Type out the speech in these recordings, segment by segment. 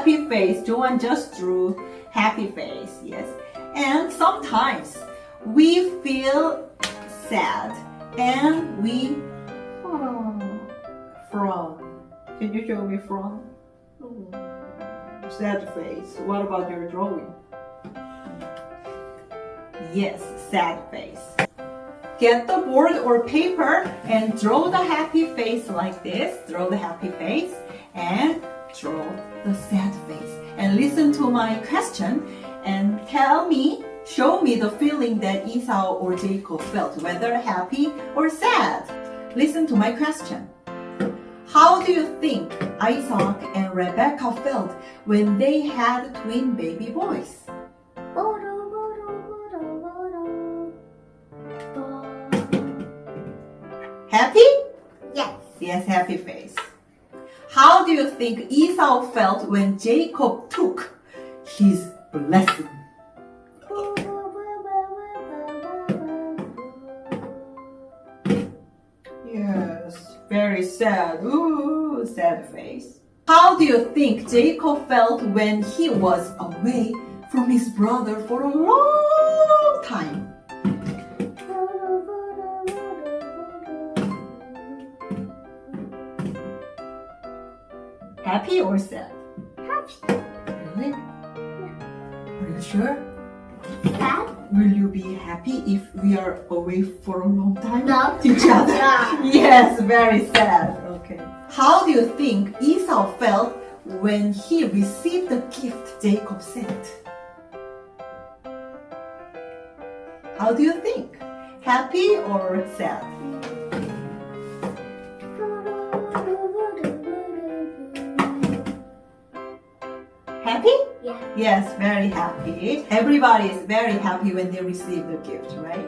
happy face. Joan just drew happy face. Yes. And sometimes we feel sad and we frown. Can you show me frown? Sad face. What about your drawing? Yes, sad face. Get the board or paper and draw the happy face like this. Draw the happy face and draw the sad face. And listen to my question and show me the feeling that Esau or Jacob felt, whether happy or sad. Listen to my question. How do you think Isaac and Rebecca felt when they had twin baby boys? Happy? Yes. Yes, happy face. How do you think Esau felt when Jacob took his blessing? Yes, very sad. Ooh, sad face. How do you think Jacob felt when he was away from his brother for a long time? Happy or sad? Happy. Really? Are you sure? Sad? Will you be happy if we are away for a long time? No. Each other? Yeah. Yes, very sad. Okay. How do you think Esau felt when he received the gift Jacob sent? How do you think? Happy or sad? Happy? Yeah. Yes, very happy. Everybody is very happy when they receive the gift, right?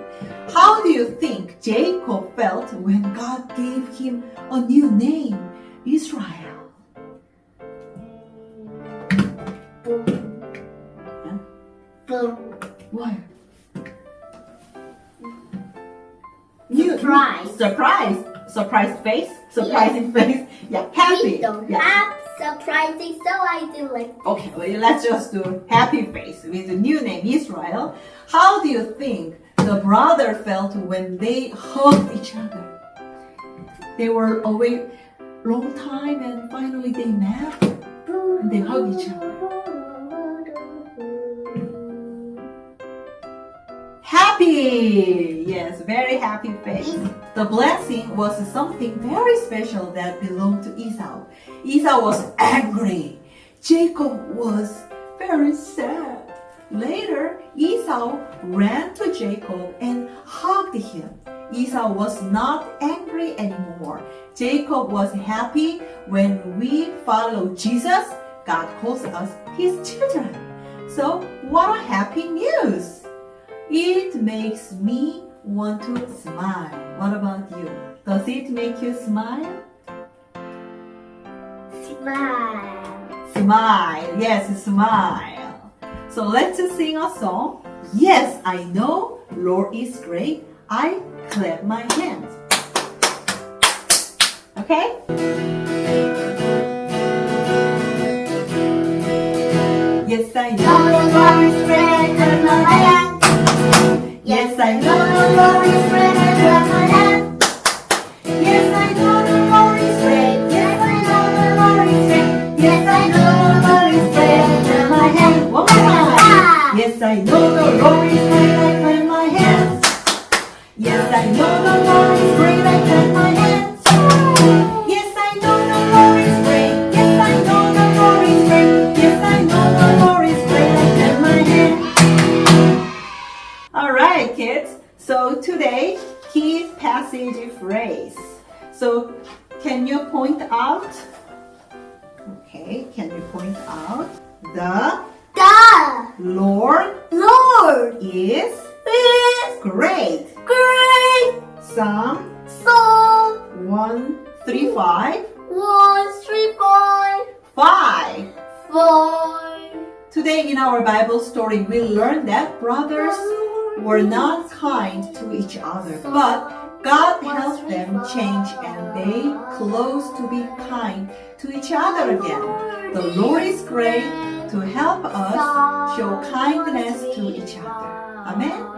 How do you think Jacob felt when God gave him a new name, Israel? Boom. Why? Surprise. Surprise face? Surprising face? Yeah, happy. We don't Yeah. have surprising, so I do like Okay, well, let's just do happy face with the new name Israel. How do you think the brother felt when they hugged each other? They were away long time and finally they met and they hug each other. Happy! Yes, very happy face. The blessing was something very special that belonged to Esau. Esau was angry. Jacob was very sad. Later, Esau ran to Jacob and hugged him. Esau was not angry anymore. Jacob was happy. When we follow Jesus, God calls us his children. So, what a happy news! It makes me want to smile. What about you? Does it make you smile? smile. Smile. Yes, smile. So let's sing a song. Yes, I know Lord is great. I clap my hands. Okay? Yes, I know the Lord is great. Clap my hands. Yes, I know the Lord is great. Clap my hands. Yes, I know the Lord is great. Yes, I know the Lord is great. Yes, I know the Lord is great. Clap my hands. One more time. Yes, I know the Lord is great. I clap my hands. Yes, I know the Lord is great. I clap my hands. Yes, I know the Lord is great. Yes, I know the Lord is great. Yes, I know the Lord is great. I clap my hands. All right, kids. So today, key passage phrase. So can you point out? Okay, can you point out? The Lord is great. Psalm 135 5. Today in our Bible story, we learned that brothers were not kind to each other, but God helped them change and they close to be kind to each other again. The Lord is great to help us show kindness to each other. Amen.